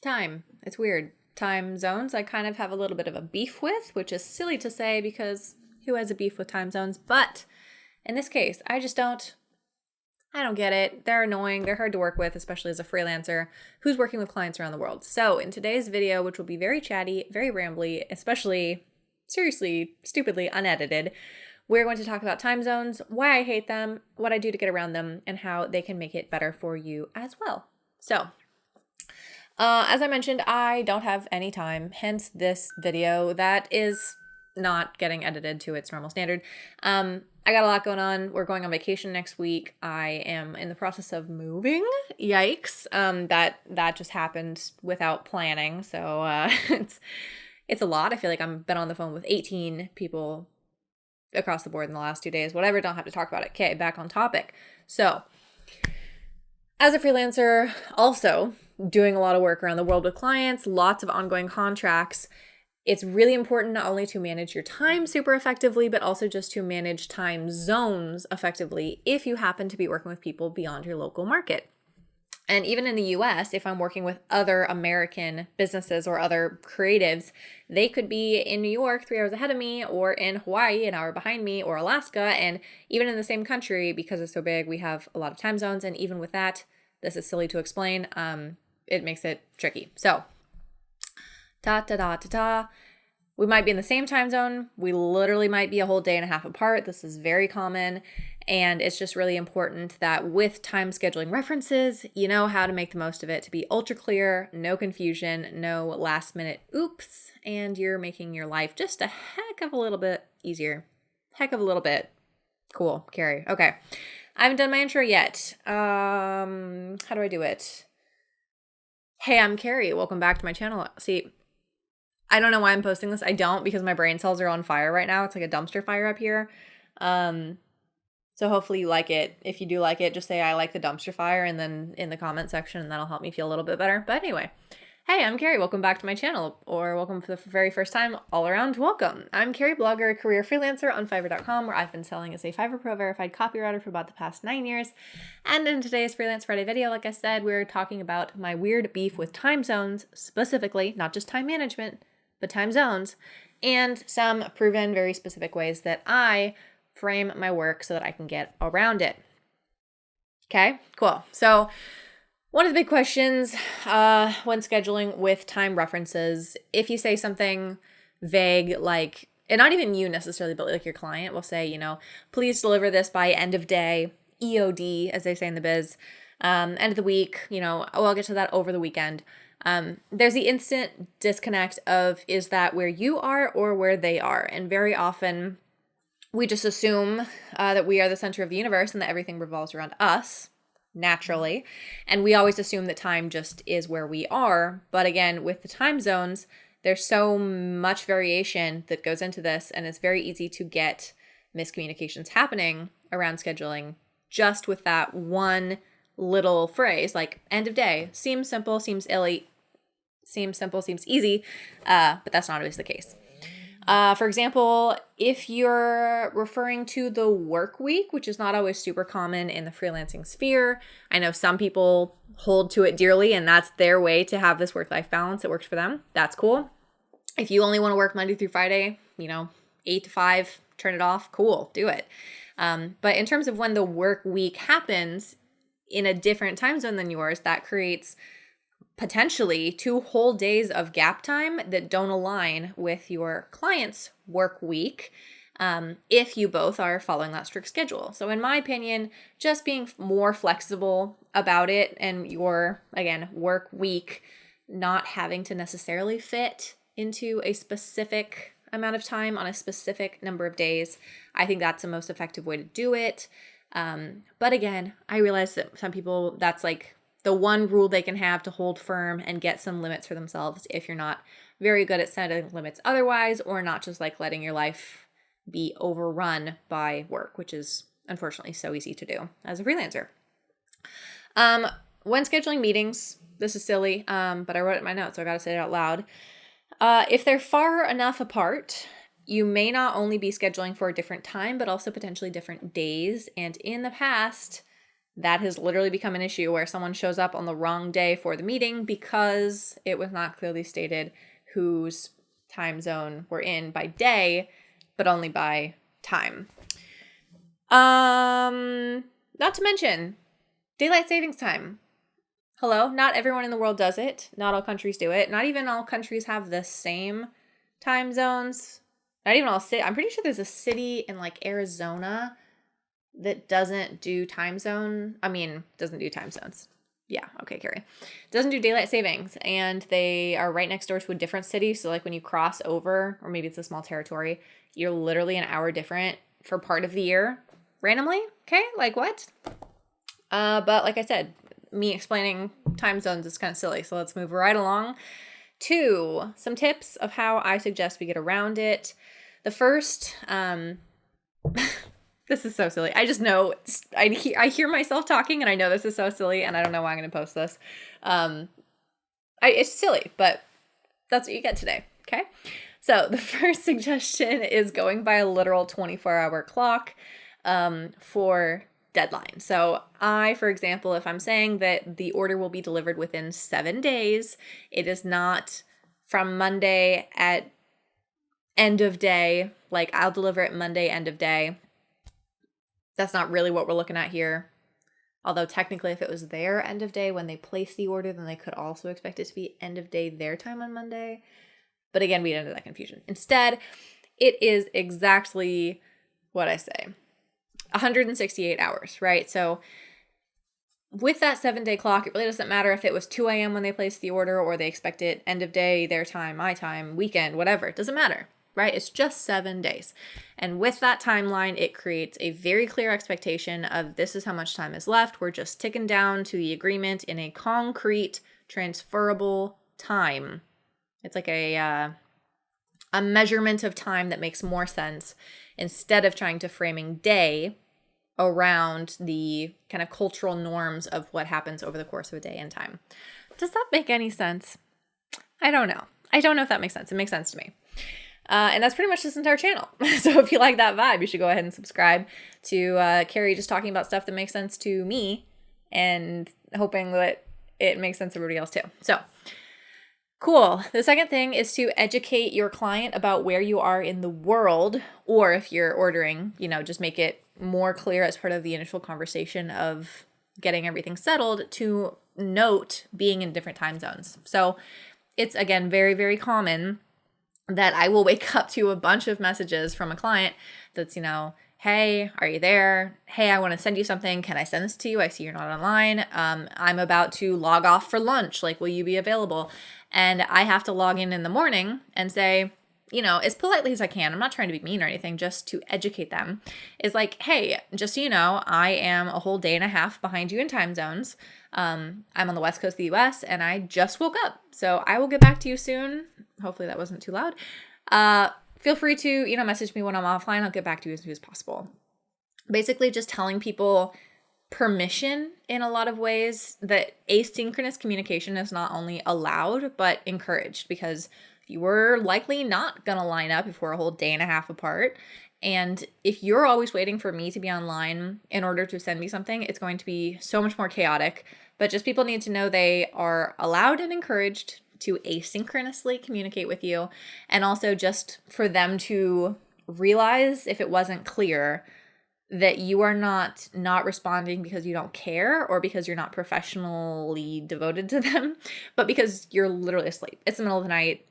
Time. It's weird. Time zones I kind of have a little bit of a beef with, which is silly to say because who has a beef with time zones? But in this case, I don't get it. They're annoying. They're hard to work with, especially as a freelancer who's working with clients around the world. So in today's video, which will be very chatty, very rambly, especially seriously, stupidly unedited, we're going to talk about time zones, why I hate them, what I do to get around them, and how they can make it better for you as well. So as I mentioned, I don't have any time, hence this video that is not getting edited to its normal standard. I got a lot going on. We're going on vacation next week. I am in the process of moving. Yikes. That just happened without planning. So it's a lot. I feel like I've been on the phone with 18 people across the board in the last 2 days. Whatever, don't have to talk about it. Okay, back on topic. So as a freelancer, also doing a lot of work around the world with clients, lots of ongoing contracts, it's really important not only to manage your time super effectively, but also just to manage time zones effectively if you happen to be working with people beyond your local market. And even in the US, if I'm working with other American businesses or other creatives, they could be in New York 3 hours ahead of me, or in Hawaii an hour behind me, or Alaska. And even in the same country, because it's so big, we have a lot of time zones. And even with that, this is silly to explain, it makes it tricky. So we might be in the same time zone. We literally might be a whole day and a half apart. This is very common. And it's just really important that with time scheduling references, you know how to make the most of it to be ultra clear, no confusion, no last minute oops, and you're making your life just a heck of a little bit easier. Heck of a little bit. Cool, Carrie. Okay. I haven't done my intro yet. How do I do it? Hey, I'm Carrie. Welcome back to my channel. See, I don't know why I'm posting this. I don't, because my brain cells are on fire right now. It's like a dumpster fire up here. So hopefully you like it. If you do like it, just say I like the dumpster fire and then in the comment section, and that'll help me feel a little bit better. But anyway, hey, I'm Carrie. Welcome back to my channel, or welcome for the very first time, all around welcome. I'm Carrieblogger, a career freelancer on Fiverr.com, where I've been selling as a Fiverr Pro verified copywriter for about the past 9 years. And in today's Freelance Friday video, like I said, we're talking about my weird beef with time zones, specifically, not just time management, but time zones, and some proven very specific ways that I frame my work so that I can get around it. Okay, cool. So one of the big questions when scheduling with time references, if you say something vague like, and not even you necessarily, but like your client will say, please deliver this by end of day, EOD, as they say in the biz, end of the week, I'll get to that over the weekend. There's the instant disconnect of, is that where you are or where they are? And very often we just assume that we are the center of the universe and that everything revolves around us naturally. And we always assume that time just is where we are. But again, with the time zones, there's so much variation that goes into this, and it's very easy to get miscommunications happening around scheduling just with that one little phrase, like end of day. Seems simple, seems easy, but that's not always the case. For example, if you're referring to the work week, which is not always super common in the freelancing sphere, I know some people hold to it dearly and that's their way to have this work-life balance. It works for them. That's cool. If you only want to work Monday through Friday, 8 to 5, turn it off. Cool. Do it. But in terms of when the work week happens in a different time zone than yours, that creates potentially 2 whole days of gap time that don't align with your client's work week if you both are following that strict schedule. So in my opinion, just being more flexible about it and your, again, work week not having to necessarily fit into a specific amount of time on a specific number of days, I think that's the most effective way to do it. But again, I realize that some people, that's like the one rule they can have to hold firm and get some limits for themselves if you're not very good at setting limits otherwise, or not just like letting your life be overrun by work, which is unfortunately so easy to do as a freelancer. When scheduling meetings, this is silly, but I wrote it in my notes, so I got to say it out loud. If they're far enough apart, you may not only be scheduling for a different time, but also potentially different days. And in the past, that has literally become an issue where someone shows up on the wrong day for the meeting because it was not clearly stated whose time zone we're in by day, but only by time. Not to mention daylight savings time. Hello, not everyone in the world does it. Not all countries do it. Not even all countries have the same time zones. Not even all cities. I'm pretty sure there's a city in like Arizona that doesn't do time zones. Yeah, okay, Carrie. Doesn't do daylight savings, and they are right next door to a different city. So like when you cross over, or maybe it's a small territory, you're literally an hour different for part of the year randomly. Okay, like what? But like I said, me explaining time zones is kind of silly. So let's move right along to some tips of how I suggest we get around it. The first, this is so silly. I just know I hear myself talking and I know this is so silly and I don't know why I'm going to post this. It's silly, but that's what you get today. Okay. So the first suggestion is going by a literal 24-hour clock for deadline. So for example, if I'm saying that the order will be delivered within 7 days, it is not from Monday at end of day. Like I'll deliver it Monday, end of day. That's not really what we're looking at here. Although technically if it was their end of day when they place the order, then they could also expect it to be end of day their time on Monday. But again, we get into that confusion. Instead, it is exactly what I say. 168 hours, right? So with that 7-day clock, it really doesn't matter if it was 2 a.m. when they placed the order or they expect it end of day, their time, my time, weekend, whatever. It doesn't matter, right? It's just 7 days. And with that timeline, it creates a very clear expectation of this is how much time is left. We're just ticking down to the agreement in a concrete, transferable time. It's like a measurement of time that makes more sense instead of trying to framing day around the kind of cultural norms of what happens over the course of a day and time. Does that make any sense? I don't know. I don't know if that makes sense. It makes sense to me. And that's pretty much this entire channel. So if you like that vibe, you should go ahead and subscribe to Carrie just talking about stuff that makes sense to me and hoping that it makes sense to everybody else too. So cool. The second thing is to educate your client about where you are in the world, or if you're ordering, just make it more clear as part of the initial conversation of getting everything settled to note being in different time zones. So it's, again, very, very common that I will wake up to a bunch of messages from a client that's, hey, are you there? Hey, I want to send you something. Can I send this to you? I see you're not online. I'm about to log off for lunch. Like, will you be available? And I have to log in the morning and say, as politely as I can, I'm not trying to be mean or anything, just to educate them, is like, hey, just so you know, I am a whole day and a half behind you in time zones. I'm on the west coast of the US and I just woke up. So I will get back to you soon. Hopefully that wasn't too loud. Feel free to, message me when I'm offline. I'll get back to you as soon as possible. Basically just telling people permission in a lot of ways that asynchronous communication is not only allowed, but encouraged, because you were likely not going to line up if we're a whole day and a half apart. And if you're always waiting for me to be online in order to send me something, it's going to be so much more chaotic. But just people need to know they are allowed and encouraged to asynchronously communicate with you. And also just for them to realize, if it wasn't clear, that you are not responding because you don't care or because you're not professionally devoted to them, but because you're literally asleep. It's the middle of the night.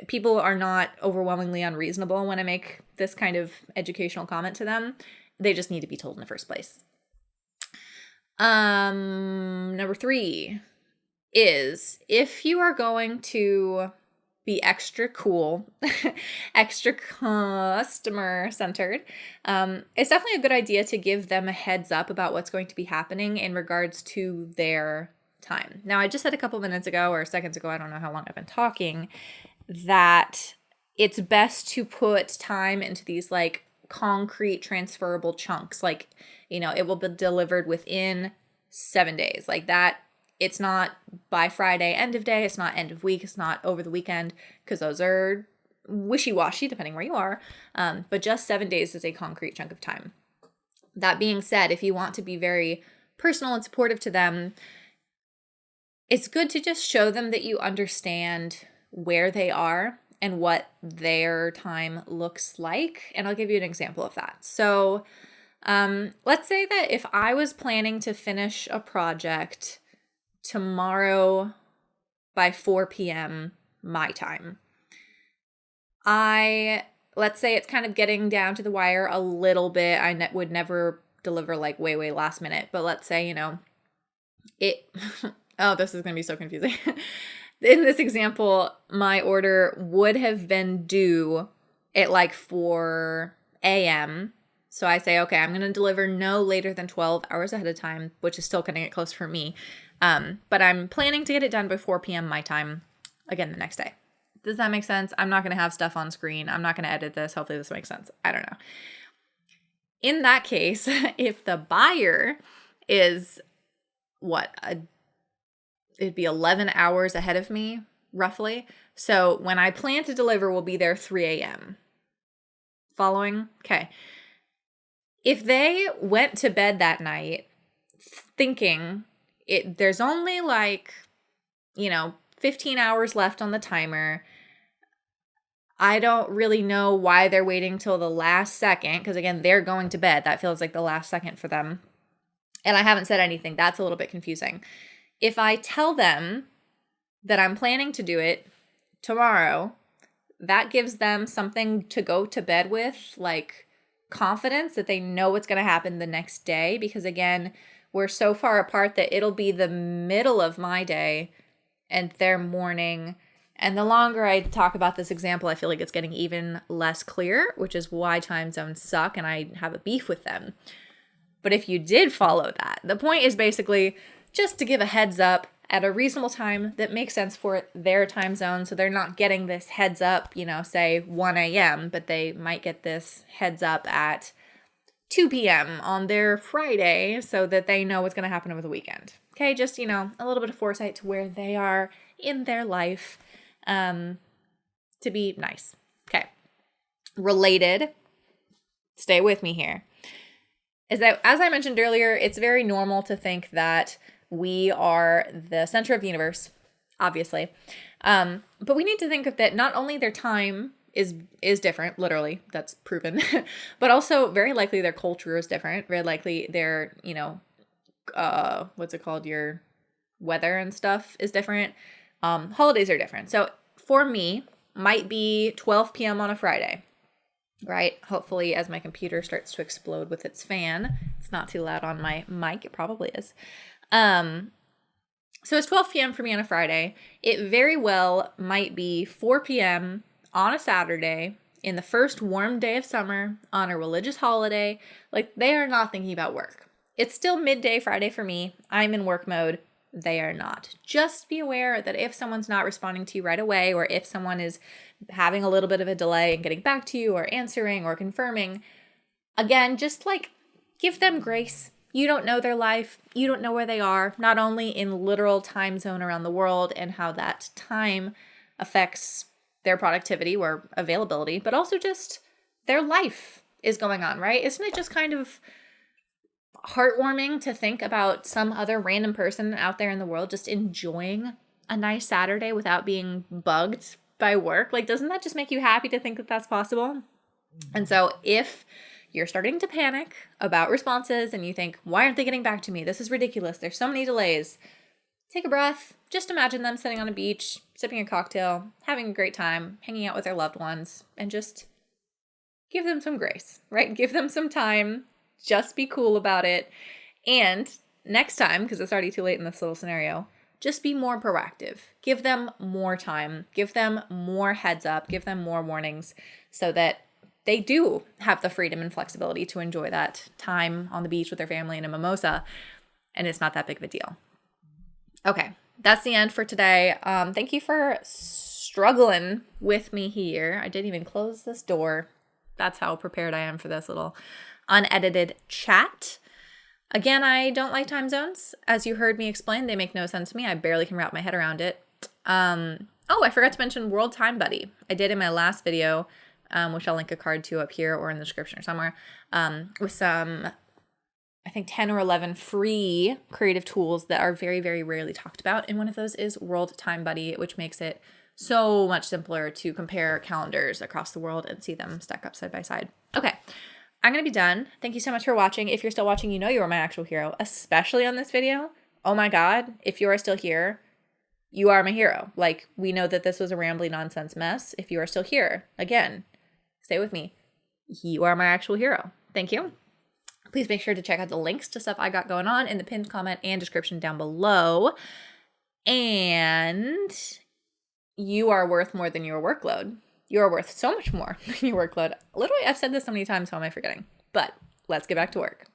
People are not overwhelmingly unreasonable when I make this kind of educational comment to them. They just need to be told in the first place. Number 3 is, if you are going to be extra cool, extra customer centered, it's definitely a good idea to give them a heads up about what's going to be happening in regards to their time. Now, I just said a couple minutes ago or seconds ago, I don't know how long I've been talking, that it's best to put time into these like concrete transferable chunks. Like, it will be delivered within 7 days. Like that. It's not by Friday, end of day. It's not end of week. It's not over the weekend, because those are wishy-washy depending where you are. But just 7 days is a concrete chunk of time. That being said, if you want to be very personal and supportive to them, it's good to just show them that you understand where they are and what their time looks like. And I'll give you an example of that. So let's say that if I was planning to finish a project tomorrow by 4 p.m. my time, let's say it's kind of getting down to the wire a little bit. I would never deliver like way last minute, but let's say, it, oh, this is going to be so confusing. In this example, my order would have been due at like 4 a.m. So I say, okay, I'm going to deliver no later than 12 hours ahead of time, which is still cutting it close for me. But I'm planning to get it done by 4 p.m. my time, again, the next day. Does that make sense? I'm not going to have stuff on screen. I'm not going to edit this. Hopefully this makes sense. I don't know. In that case, if the buyer is it'd be 11 hours ahead of me, roughly. So when I plan to deliver, we'll be there 3 a.m. Following? Okay. If they went to bed that night thinking there's only 15 hours left on the timer, I don't really know why they're waiting till the last second, because again, they're going to bed. That feels like the last second for them. And I haven't said anything. That's a little bit confusing. If I tell them that I'm planning to do it tomorrow, that gives them something to go to bed with, like confidence that they know what's going to happen the next day. Because again, we're so far apart that it'll be the middle of my day and their morning. And the longer I talk about this example, I feel like it's getting even less clear, which is why time zones suck and I have a beef with them. But if you did follow that, the point is basically just to give a heads up at a reasonable time that makes sense for their time zone. So they're not getting this heads up, say 1 a.m., but they might get this heads up at 2 p.m. on their Friday so that they know what's going to happen over the weekend. Okay, just, a little bit of foresight to where they are in their life to be nice. Okay. Related, stay with me here, is that, as I mentioned earlier, it's very normal to think that we are the center of the universe, obviously. But we need to think of that not only their time is different, literally, that's proven, but also very likely their culture is different. Very likely their, your weather and stuff is different. Holidays are different. So for me, might be 12 p.m. on a Friday, right? Hopefully, as my computer starts to explode with its fan, it's not too loud on my mic. It probably is. So it's 12 p.m. for me on a Friday. It very well might be 4 p.m. on a Saturday in the first warm day of summer on a religious holiday. Like, they are not thinking about work. It's still midday Friday for me. I'm in work mode. They are not. Just be aware that if someone's not responding to you right away, or if someone is having a little bit of a delay in getting back to you or answering or confirming, again, just give them grace. You don't know their life. You don't know where they are, not only in literal time zone around the world and how that time affects their productivity or availability, but also just their life is going on, right? Isn't it just kind of heartwarming to think about some other random person out there in the world just enjoying a nice Saturday without being bugged by work? Doesn't that just make you happy to think that that's possible? And so if you're starting to panic about responses and you think, why aren't they getting back to me? This is ridiculous. There's so many delays. Take a breath. Just imagine them sitting on a beach, sipping a cocktail, having a great time, hanging out with their loved ones, and just give them some grace, right? Give them some time. Just be cool about it. And next time, because it's already too late in this little scenario, just be more proactive. Give them more time. Give them more heads up. Give them more warnings so that they do have the freedom and flexibility to enjoy that time on the beach with their family and a mimosa, and it's not that big of a deal. Okay, that's the end for today. Thank you for struggling with me here. I didn't even close this door. That's how prepared I am for this little unedited chat. Again, I don't like time zones. As you heard me explain, they make no sense to me. I barely can wrap my head around it. I forgot to mention World Time Buddy. I did in my last video, which I'll link a card to up here or in the description or somewhere, with some I think 10 or 11 free creative tools that are very, very rarely talked about. And one of those is World Time Buddy, which makes it so much simpler to compare calendars across the world and see them stack up side by side. Okay, I'm going to be done. Thank you so much for watching. If you're still watching, you know you are my actual hero, especially on this video. Oh my God, if you are still here, you are my hero. Like, we know that this was a rambly nonsense mess. If you are still here, again, stay with me. You are my actual hero. Thank you. Please make sure to check out the links to stuff I got going on in the pinned comment and description down below. And you are worth more than your workload. You are worth so much more than your workload. Literally, I've said this so many times, how am I forgetting? But let's get back to work.